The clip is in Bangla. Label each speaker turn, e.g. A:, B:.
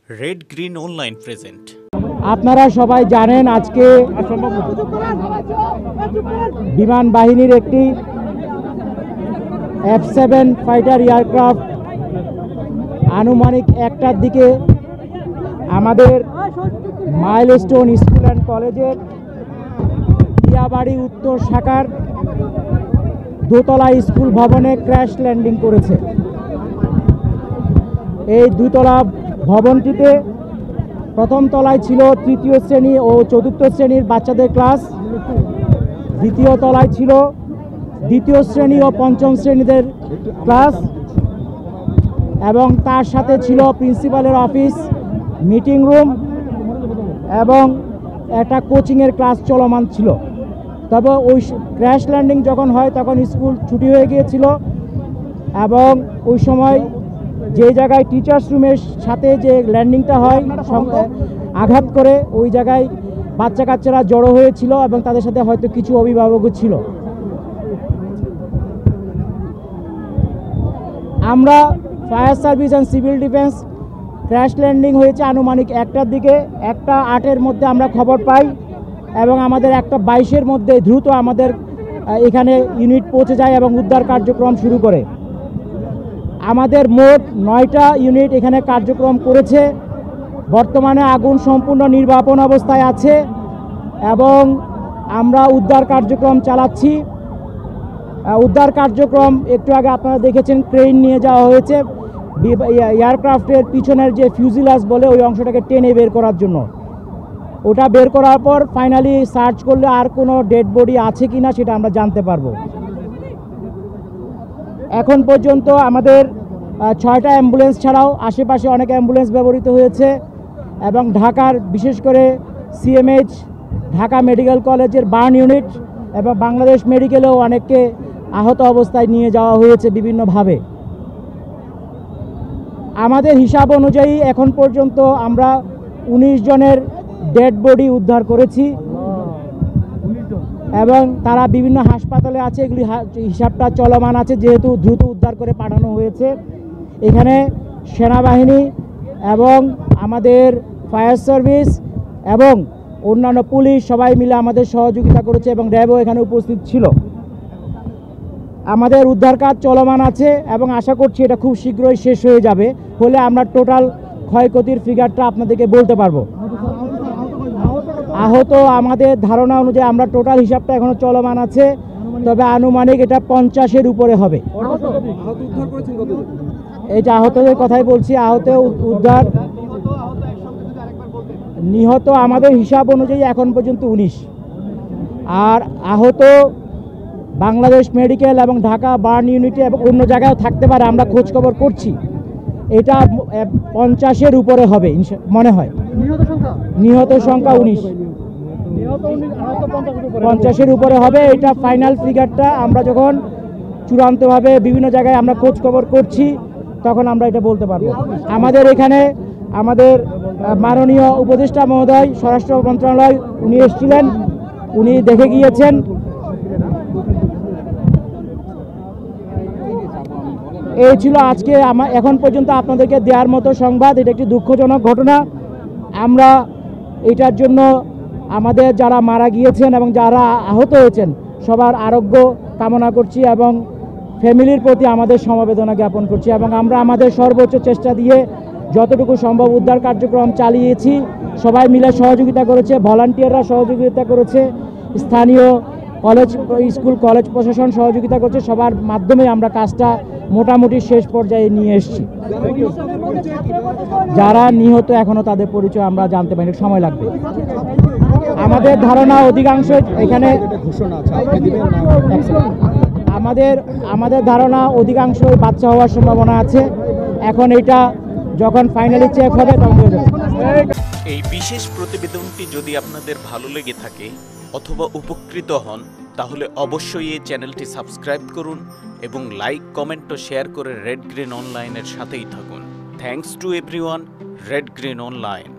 A: Red green online present.
B: আপনারা সবাই জানেন আজকে বিমান বাহিনীর একটি F-7 ফাইটার এয়ারক্রাফট আনুমানিক 1টার দিকে আমাদের মাইলস্টোন স্কুল অ্যান্ড কলেজের টিয়াবাড়ি উত্তর শাখার দোতলা স্কুল ভবনে ক্র্যাশ ল্যান্ডিং করেছে। এই দুতলা ভবনটিতে প্রথম তলায় ছিল তৃতীয় শ্রেণী ও চতুর্থ শ্রেণীর বাচ্চাদের ক্লাস, দ্বিতীয় তলায় ছিল দ্বিতীয় শ্রেণী ও পঞ্চম শ্রেণীদের ক্লাস এবং তার সাথে ছিল প্রিন্সিপালের অফিস, মিটিং রুম এবং একটা কোচিংয়ের ক্লাস চলমান ছিল। তবে ওই ক্র্যাশ ল্যান্ডিং যখন হয় তখন স্কুল ছুটি হয়ে গিয়েছিল এবং ওই সময় যে জায়গায় টিচার্স রুমের সাথে যে ল্যান্ডিংটা হয় আঘাত করে ওই জায়গায় বাচ্চা কাচ্চারা জড়ো হয়েছিল এবং তাদের সাথে হয়তো কিছু অভিভাবকও ছিল। আমরা fire service and civil defence crash landing হয়েছে আনুমানিক 1টার দিকে, 1:08-এর মধ্যে আমরা খবর পাই এবং আমাদের 1:22-এর মধ্যে দ্রুত আমাদের এখানে ইউনিট পৌঁছে যায় এবং উদ্ধার কার্যক্রম শুরু করে। আমাদের মোট 9টা ইউনিট এখানে কার্যক্রম করেছে। বর্তমানে আগুন সম্পূর্ণ নির্বাপন অবস্থায় আছে এবং আমরা উদ্ধার কার্যক্রম চালাচ্ছি। উদ্ধার কার্যক্রম একটু আগে আপনারা দেখেছেন ক্রেন নিয়ে যাওয়া হয়েছে এয়ারক্রাফটের পিছনের যে ফিউজিলাস বলে ওই অংশটাকে টেনে বের করার জন্য। ওটা বের করার পর ফাইনালি সার্চ করলে আর কোনো ডেড বডি আছে কি না সেটা আমরা জানতে পারবো। এখন পর্যন্ত আমাদের 6টা অ্যাম্বুলেন্স ছাড়াও আশেপাশে অনেক অ্যাম্বুলেন্স ব্যবহৃত হয়েছে এবং ঢাকার বিশেষ করে সিএমএইচ ঢাকা মেডিকেল কলেজের বার্ন ইউনিট এবং বাংলাদেশ মেডিকেলেও অনেককে আহত অবস্থায় নিয়ে যাওয়া হয়েছে বিভিন্নভাবে। আমাদের হিসাব অনুযায়ী এখন পর্যন্ত আমরা 19 জনের ডেড বডি উদ্ধার করেছি এবং তারা বিভিন্ন হাসপাতালে আছে। এগুলি হিসাবটা চলমান আছে যেহেতু দ্রুত উদ্ধার করে পাঠানো হয়েছে। এখানে সেনাবাহিনী এবং আমাদের ফায়ার সার্ভিস এবং অন্যান্য পুলিশ সবাই মিলে আমাদের সহযোগিতা করেছে এবং র্যাবও এখানে উপস্থিত ছিল। আমাদের উদ্ধার কাজ চলমান আছে এবং আশা করছি এটা খুব শীঘ্রই শেষ হয়ে যাবে, হলে আমরা টোটাল ক্ষয়ক্ষতির ফিগারটা আপনাদেরকে বলতে পারবো। আহত আমাদের ধারণা অনুযায়ী আমরা টোটাল হিসাবটা এখনো চলমান আছে, তবে আনুমানিক এটা 50-এর উপরে হবে। এই যে আহতদের কথাই বলছি, আহত উদ্ধার নিহত আমাদের হিসাব অনুযায়ী এখন পর্যন্ত 19 আর আহত বাংলাদেশ মেডিকেল এবং ঢাকা বার্ন ইউনিটে এবং অন্য জায়গায় থাকতে পারে, আমরা খোঁজ খবর করছি। এটা 50-এর উপরে হবে মনে হয়। নিহত সংখ্যা 19, 50-এর উপরে হবে। এটা ফাইনাল ফিগারটা আমরা যখন চূড়ান্তভাবে বিভিন্ন জায়গায় আমরা খোঁজ খবর করছি তখন আমরা এটা বলতে পারবো। আমাদের এখানে আমাদের মাননীয় উপদেষ্টা মহোদয় স্বরাষ্ট্র মন্ত্রণালয় উনি এসেছিলেন, উনি দেখে গিয়েছেন। এই ছিল আজকে এখন পর্যন্ত আপনাদেরকে দেওয়ার মতো সংবাদ। এটা একটি দুঃখজনক ঘটনা। আমরা এটার জন্য আমাদের যারা মারা গিয়েছেন এবং যারা আহত হয়েছেন সবার আরোগ্য কামনা করছি এবং ফ্যামিলির প্রতি আমাদের সমবেদনা জ্ঞাপন করছি এবং আমরা আমাদের সর্বোচ্চ চেষ্টা দিয়ে যতটুকু সম্ভব উদ্ধার কার্যক্রম চালিয়েছি। সবাই মিলে সহযোগিতা করেছে, ভলান্টিয়াররা সহযোগিতা করেছে, স্থানীয় কলেজ স্কুল কলেজ প্রশাসন সহযোগিতা করছে। সবার মাধ্যমে আমরা কাজটা মোটামুটি শেষ পর্যায়ে নিয়ে এসেছি। যারা নিহত এখনও তাদের পরিচয় আমরা জানতে পারি, সময় লাগবে। আমাদের ধারণা অধিকাংশ এখানে আমাদের ধারণা অধিকাংশই বাচ্চা হওয়ার সম্ভাবনা আছে। এখন এটা যখন ফাইনালি চেক হবে তখন হয়ে যাবে।
A: এই বিশেষ প্রতিবেদনটি যদি আপনাদের ভালো লেগে থাকে অথবা উপকৃত হন তাহলে অবশ্যই এই চ্যানেলটি সাবস্ক্রাইব করুন এবং লাইক, কমেন্ট ও শেয়ার করে রেড গ্রিন অনলাইনের সাথেই থাকুন। Thanks to everyone. Red green online.